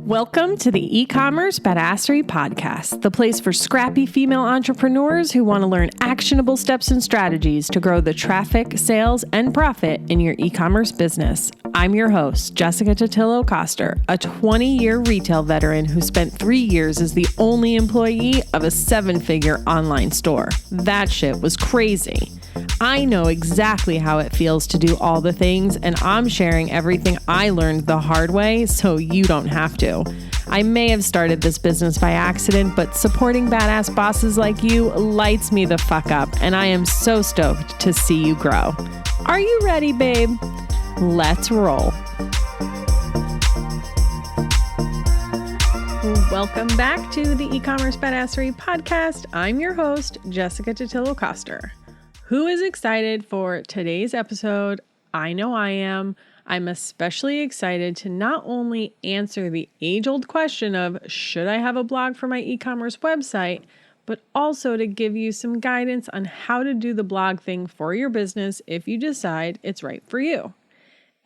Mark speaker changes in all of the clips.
Speaker 1: Welcome to the eCommerce Badassery podcast, the place for scrappy female entrepreneurs who want to learn actionable steps and strategies to grow the traffic, sales, and profit in your e-commerce business. I'm your host, Jessica Totillo-Coster, a 20-year retail veteran who spent 3 years as the only employee of a 7-figure online store. That shit was crazy. I know exactly how it feels to do all the things, and I'm sharing everything I learned the hard way so you don't have to. I may have started this business by accident, but supporting badass bosses like you lights me the fuck up, and I am so stoked to see you grow. Are you ready, babe? Let's roll. Welcome back to the eCommerce Badassery podcast. I'm your host, Jessica Totillo-Coster. Who is excited for today's episode? I know I am. I'm especially excited to not only answer the age-old question of, should I have a blog for my e-commerce website, but also to give you some guidance on how to do the blog thing for your business if you decide it's right for you.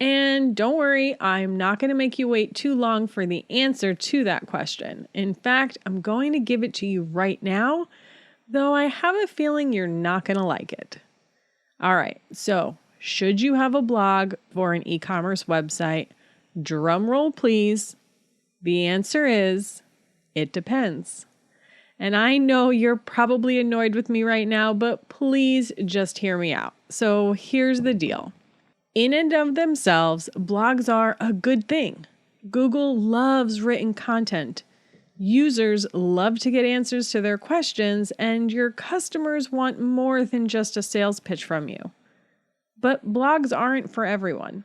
Speaker 1: And don't worry, I'm not going to make you wait too long for the answer to that question. In fact, I'm going to give it to you right now, though I have a feeling you're not going to like it. All right, so should you have a blog for an e-commerce website? Drum roll, please. The answer is, it depends. And I know you're probably annoyed with me right now, but please just hear me out. So here's the deal. In and of themselves, blogs are a good thing. Google loves written content. Users love to get answers to their questions, and your customers want more than just a sales pitch from you. But blogs aren't for everyone.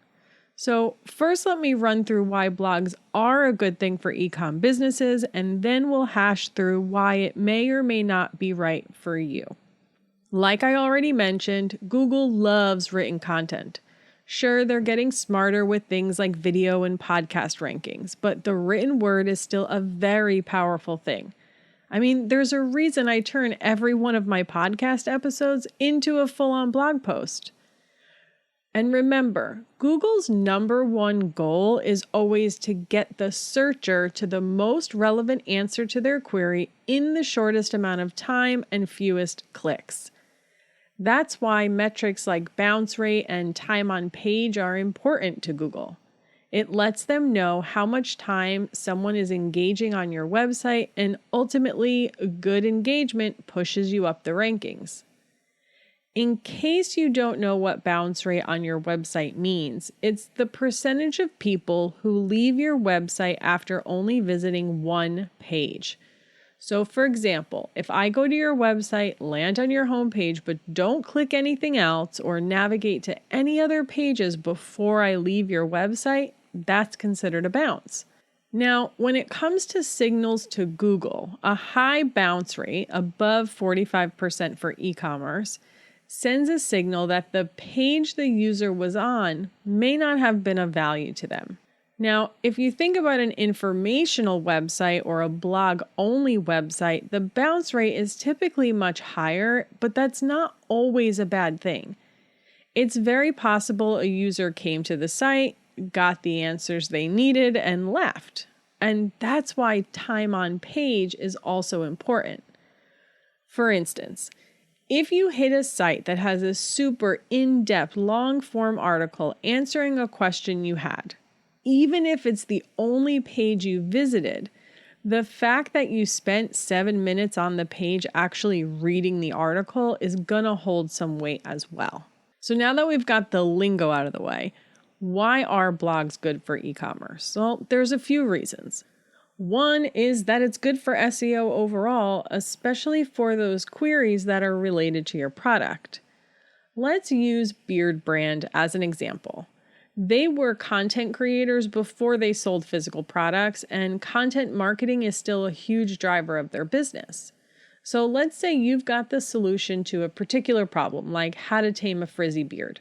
Speaker 1: So first, let me run through why blogs are a good thing for e-com businesses, and then we'll hash through why it may or may not be right for you. Like I already mentioned, Google loves written content. Sure, they're getting smarter with things like video and podcast rankings, but the written word is still a very powerful thing. I mean, there's a reason I turn every one of my podcast episodes into a full-on blog post. And remember, Google's number one goal is always to get the searcher to the most relevant answer to their query in the shortest amount of time and fewest clicks. That's why metrics like bounce rate and time on page are important to Google. It lets them know how much time someone is engaging on your website, and ultimately, good engagement pushes you up the rankings. In case you don't know what bounce rate on your website means, it's the percentage of people who leave your website after only visiting one page. So for example, if I go to your website, land on your homepage, but don't click anything else or navigate to any other pages before I leave your website, that's considered a bounce. Now, when it comes to signals to Google, a high bounce rate, above 45% for e-commerce, sends a signal that the page the user was on may not have been of value to them. Now, if you think about an informational website or a blog-only website, the bounce rate is typically much higher, but that's not always a bad thing. It's very possible a user came to the site, got the answers they needed, and left. And that's why time on page is also important. For instance, if you hit a site that has a super in-depth long-form article answering a question you had, even if it's the only page you visited, the fact that you spent 7 minutes on the page actually reading the article is gonna hold some weight as well. So now that we've got the lingo out of the way, why are blogs good for e-commerce? Well, there's a few reasons. One is that it's good for SEO overall, especially for those queries that are related to your product. Let's use Beard Brand as an example. They were content creators before they sold physical products, and content marketing is still a huge driver of their business. So let's say you've got the solution to a particular problem, like how to tame a frizzy beard.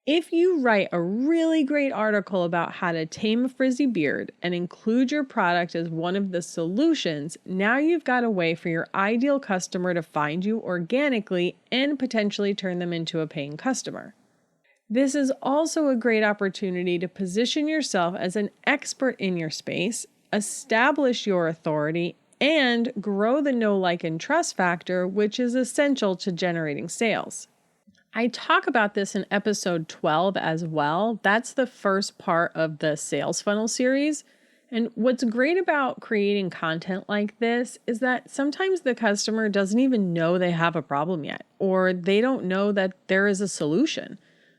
Speaker 1: If you write a really great article about how to tame a frizzy beard and include your product as one of the solutions, now you've got a way for your ideal customer to find you organically and potentially turn them into a paying customer. This is also a great opportunity to position yourself as an expert in your space establish your authority, and grow the know, like, and trust factor, which is essential to generating sales. I talk about this in episode 12 as well. That's the first part of the sales funnel series. And what's great about creating content like this is that sometimes the customer doesn't even know they have a problem yet, or they don't know that there is a solution.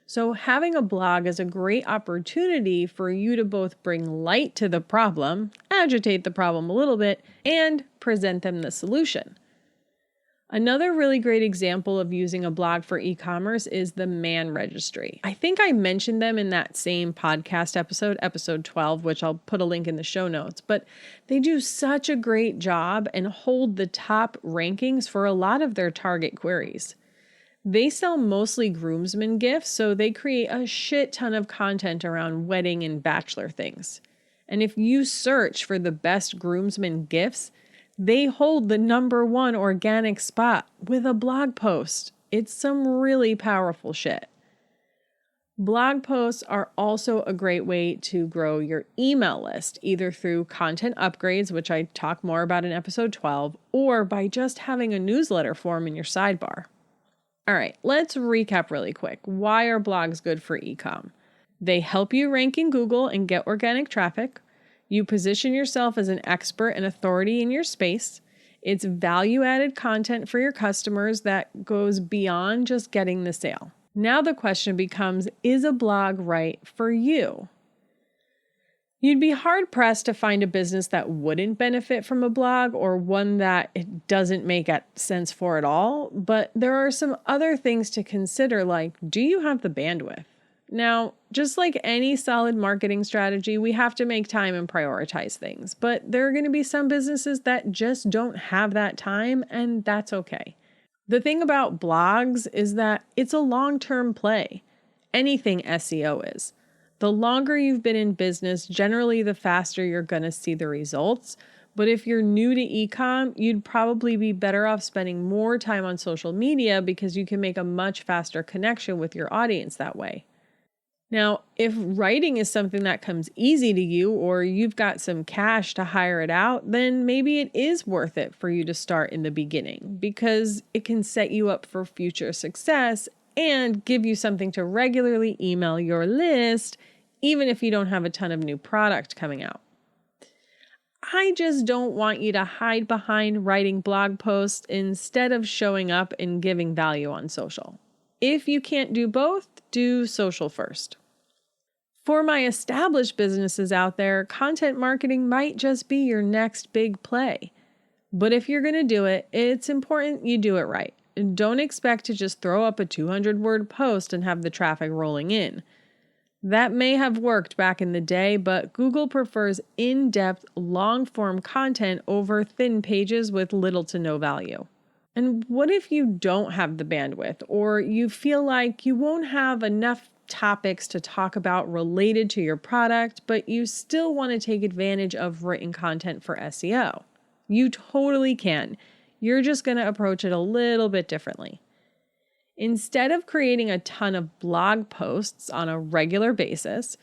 Speaker 1: So having a blog is a great opportunity for you to both bring light to the problem, agitate the problem a little bit, and present them the solution. Another really great example of using a blog for e-commerce is the Man Registry. I think I mentioned them in that same podcast episode 12, which I'll put a link in the show notes, but they do such a great job and hold the top rankings for a lot of their target queries. They sell mostly groomsmen gifts, so they create a shit ton of content around wedding and bachelor things. And if you search for the best groomsmen gifts, they hold the #1 organic spot with a blog post. It's some really powerful shit. Blog posts are also a great way to grow your email list, either through content upgrades, which I talk more about in episode 12, or by just having a newsletter form in your sidebar. All right, let's recap really quick. Why are blogs good for eComm? They help you rank in Google and get organic traffic. You position yourself as an expert and authority in your space. It's value-added content for your customers that goes beyond just getting the sale. Now the question becomes, is a blog right for you? You'd be hard-pressed to find a business that wouldn't benefit from a blog or one that it doesn't make sense for at all, but there are some other things to consider, like, do you have the bandwidth? Now, just like any solid marketing strategy, we have to make time and prioritize things, but there are going to be some businesses that just don't have that time, and that's okay. The thing about blogs is that it's a long-term play. Anything SEO is. The longer you've been in business, generally the faster you're going to see the results. But if you're new to eComm, you'd probably be better off spending more time on social media because you can make a much faster connection with your audience that way. Now, if writing is something that comes easy to you, or you've got some cash to hire it out, then maybe it is worth it for you to start in the beginning because it can set you up for future success and give you something to regularly email your list, even if you don't have a ton of new product coming out. I just don't want you to hide behind writing blog posts instead of showing up and giving value on social. If you can't do both, do social first. For my established businesses out there, content marketing might just be your next big play. But if you're going to do it, it's important you do it right. Don't expect to just throw up a 200-word post and have the traffic rolling in. That may have worked back in the day, but Google prefers in-depth, long-form content over thin pages with little to no value. And what if you don't have the bandwidth, or you feel like you won't have enough topics to talk about related to your product, but you still want to take advantage of written content for SEO? You totally can. You're just going to approach it a little bit differently. Instead of creating a ton of blog posts on a regular basis,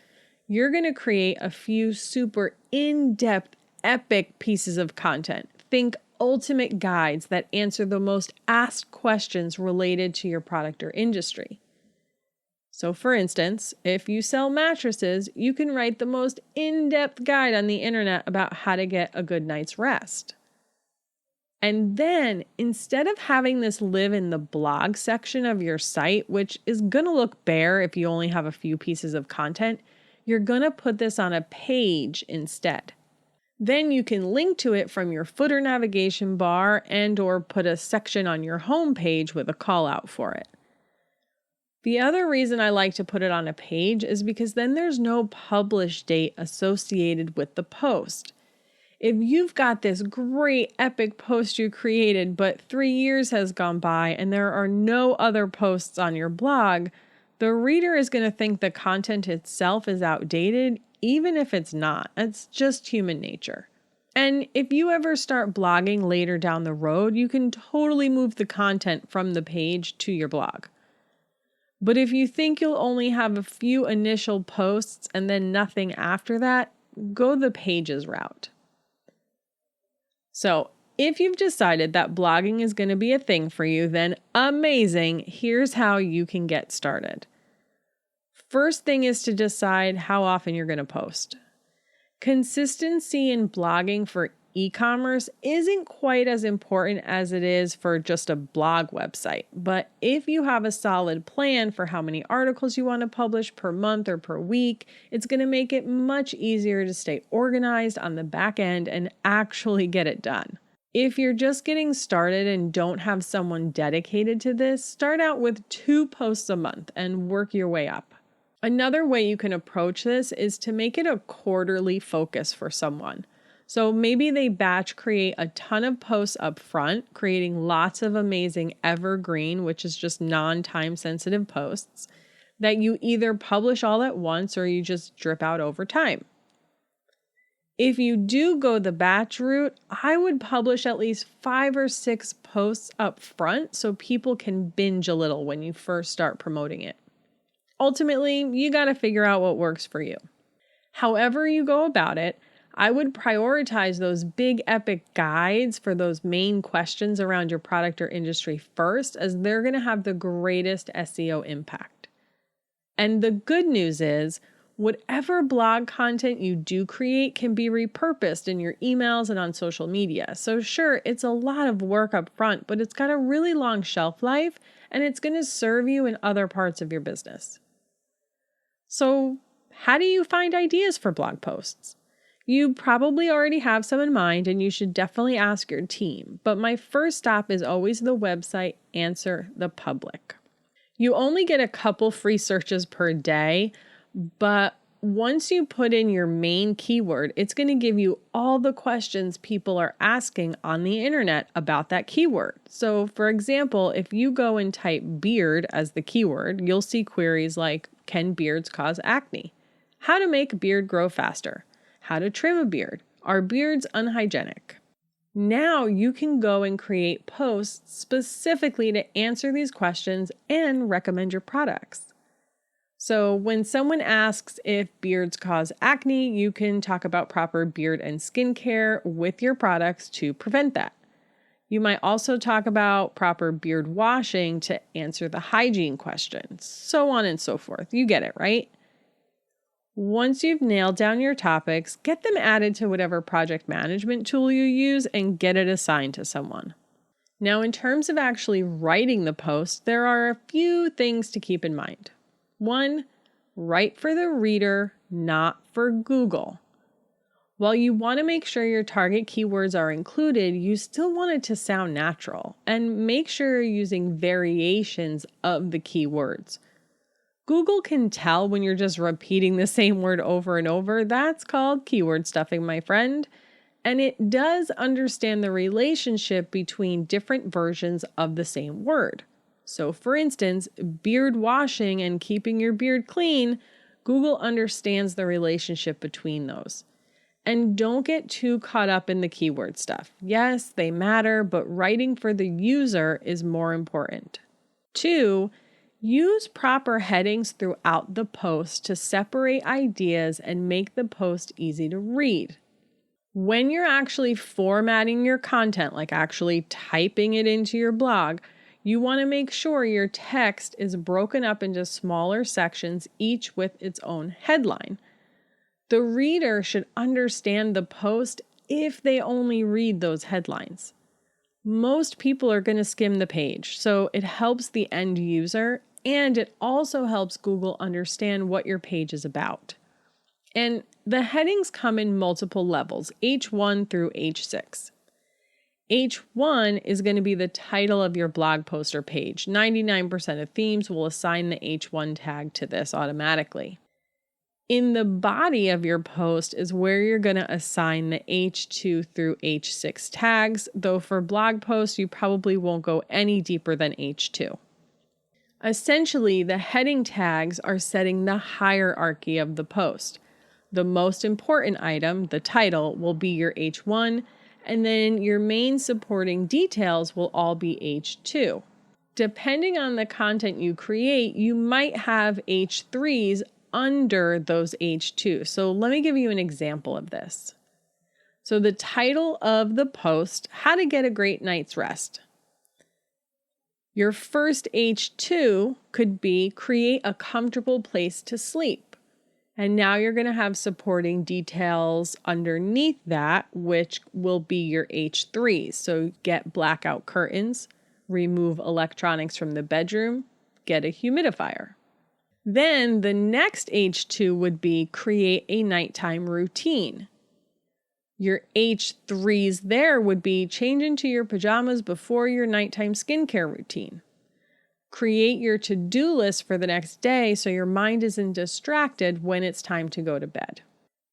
Speaker 1: you're going to create a few super in-depth, epic pieces of content. Think ultimate guides that answer the most asked questions related to your product or industry. So for instance, if you sell mattresses, you can write the most in-depth guide on the internet about how to get a good night's rest. And then instead of having this live in the blog section of your site, which is going to look bare if you only have a few pieces of content, you're going to put this on a page instead. Then you can link to it from your footer navigation bar and or put a section on your home page with a call out for it. The other reason I like to put it on a page is because then there's no publish date associated with the post. If you've got this great epic post you created, but 3 years has gone by and there are no other posts on your blog, the reader is going to think the content itself is outdated, even if it's not. It's just human nature. And if you ever start blogging later down the road, you can totally move the content from the page to your blog. But if you think you'll only have a few initial posts and then nothing after that, go the pages route. So if you've decided that blogging is going to be a thing for you, then amazing. Here's how you can get started. First thing is to decide how often you're going to post. Consistency in blogging for e-commerce isn't quite as important as it is for just a blog website. But if you have a solid plan for how many articles you want to publish per month or per week, it's going to make it much easier to stay organized on the back end and actually get it done. If you're just getting started and don't have someone dedicated to this, start out with 2 posts a month and work your way up. Another way you can approach this is to make it a quarterly focus for someone. So maybe they batch create a ton of posts up front, creating lots of amazing evergreen, which is just non-time sensitive posts that you either publish all at once or you just drip out over time. If you do go the batch route, I would publish at least 5 or 6 posts up front so people can binge a little when you first start promoting it. Ultimately, you got to figure out what works for you. However you go about it, I would prioritize those big epic guides for those main questions around your product or industry first, as they're going to have the greatest SEO impact. And the good news is, whatever blog content you do create can be repurposed in your emails and on social media. So sure, it's a lot of work up front, but it's got a really long shelf life and it's going to serve you in other parts of your business. So how do you find ideas for blog posts? You probably already have some in mind and you should definitely ask your team. But my first stop is always the website Answer the Public. You only get a couple free searches per day, but once you put in your main keyword, it's going to give you all the questions people are asking on the internet about that keyword. So for example, if you go and type beard as the keyword, you'll see queries like, can beards cause acne? How to make beard grow faster? How to trim a beard? Are beards unhygienic? Now you can go and create posts specifically to answer these questions and recommend your products. So when someone asks if beards cause acne, you can talk about proper beard and skincare with your products to prevent that. You might also talk about proper beard washing to answer the hygiene questions, so on and so forth. You get it, right? Once you've nailed down your topics, get them added to whatever project management tool you use and get it assigned to someone. Now, in terms of actually writing the post, there are a few things to keep in mind. 1, write for the reader, not for Google. While you want to make sure your target keywords are included, you still want it to sound natural and make sure you're using variations of the keywords. Google can tell when you're just repeating the same word over and over. That's called keyword stuffing, my friend. And it does understand the relationship between different versions of the same word. So for instance, beard washing and keeping your beard clean, Google understands the relationship between those. And don't get too caught up in the keyword stuff. Yes, they matter, but writing for the user is more important. 2, use proper headings throughout the post to separate ideas and make the post easy to read. When you're actually formatting your content, like actually typing it into your blog, you want to make sure your text is broken up into smaller sections, each with its own headline. The reader should understand the post if they only read those headlines. Most people are going to skim the page, so it helps the end user, and it also helps Google understand what your page is about. And the headings come in multiple levels, H1 through H6. H1 is going to be the title of your blog post or page. 99% of themes will assign the H1 tag to this automatically. In the body of your post is where you're going to assign the H2 through H6 tags, though for blog posts, you probably won't go any deeper than H2. Essentially, the heading tags are setting the hierarchy of the post. The most important item, the title, will be your H1, and then your main supporting details will all be H2. Depending on the content you create, you might have H3s under those H2. So let me give you an example of this. So the title of the post, How to Get a Great Night's Rest. Your first H2 could be create a comfortable place to sleep. And now you're going to have supporting details underneath that, which will be your H3s. So get blackout curtains, remove electronics from the bedroom, get a humidifier. Then the next H2 would be create a nighttime routine. Your H3s there would be change into your pajamas before your nighttime skincare routine. Create your to-do list for the next day so your mind isn't distracted when it's time to go to bed.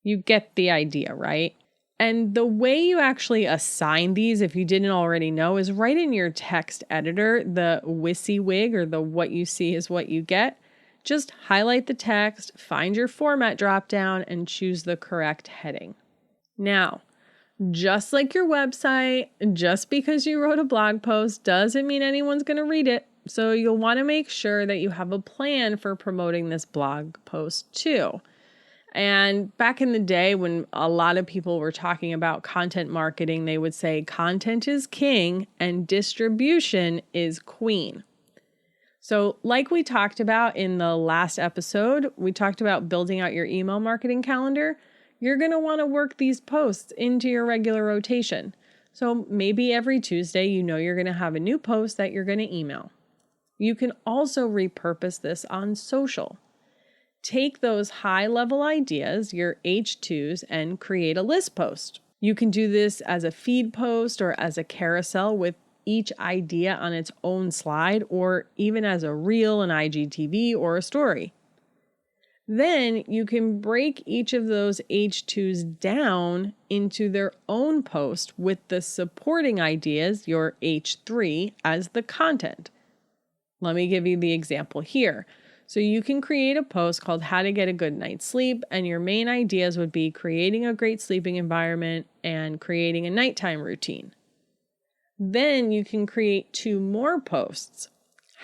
Speaker 1: You get the idea, right? And the way you actually assign these, if you didn't already know, is right in your text editor, the WYSIWYG, or the what you see is what you get. Just highlight the text, find your format dropdown, and choose the correct heading. Now, just like your website, just because you wrote a blog post doesn't mean anyone's going to read it. So you'll want to make sure that you have a plan for promoting this blog post too. And back in the day when a lot of people were talking about content marketing, they would say content is king and distribution is queen. So like we talked about in the last episode, we talked about building out your email marketing calendar. You're going to want to work these posts into your regular rotation. So maybe every Tuesday, you're going to have a new post that you're going to email. You can also repurpose this on social. Take those high-level ideas, your H2s, and create a list post. You can do this as a feed post or as a carousel with each idea on its own slide, or even as a reel, an IGTV, or a story. Then you can break each of those H2s down into their own post with the supporting ideas, your H3, as the content. Let me give you the example here. So you can create a post called How to Get a Good Night's Sleep, and your main ideas would be creating a great sleeping environment and creating a nighttime routine. Then you can create 2 more posts.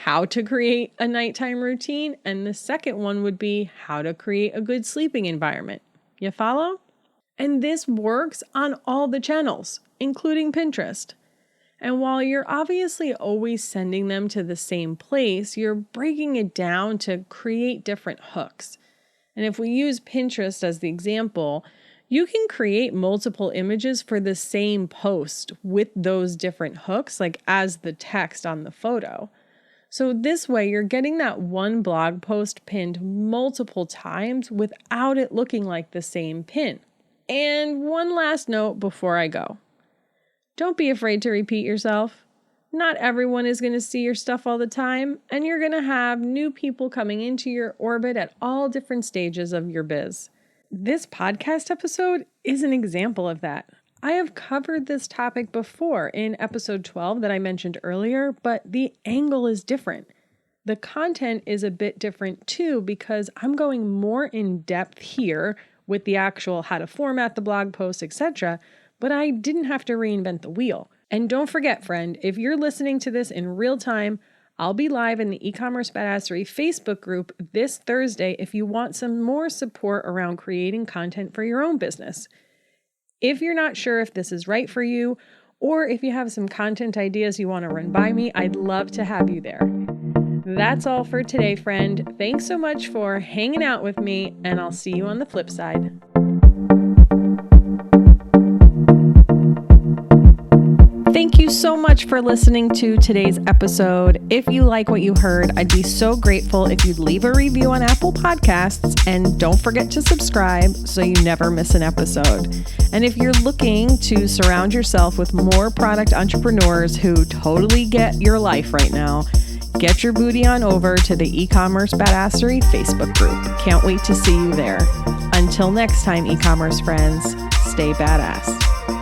Speaker 1: How to create a nighttime routine, and the second one would be how to create a good sleeping environment. You follow? And this works on all the channels, including Pinterest. And while you're obviously always sending them to the same place, you're breaking it down to create different hooks. And if we use Pinterest as the example, you can create multiple images for the same post with those different hooks, like as the text on the photo. So this way, you're getting that one blog post pinned multiple times without it looking like the same pin. And one last note before I go. Don't be afraid to repeat yourself. Not everyone is going to see your stuff all the time, and you're going to have new people coming into your orbit at all different stages of your biz. This podcast episode is an example of that. I have covered this topic before in episode 12 that I mentioned earlier, but the angle is different. The content is a bit different too, because I'm going more in depth here with the actual how to format the blog post, etc., but I didn't have to reinvent the wheel. And don't forget, friend, if you're listening to this in real time, I'll be live in the eCommerce Badassery Facebook group this Thursday if you want some more support around creating content for your own business. If you're not sure if this is right for you, or if you have some content ideas you want to run by me, I'd love to have you there. That's all for today, friend. Thanks so much for hanging out with me, and I'll see you on the flip side. Thank you so much for listening to today's episode. If you like what you heard, I'd be so grateful if you'd leave a review on Apple Podcasts, and don't forget to subscribe so you never miss an episode. And if you're looking to surround yourself with more product entrepreneurs who totally get your life right now, get your booty on over to the eCommerce Badassery Facebook group. Can't wait to see you there. Until next time, e-commerce friends, stay badass.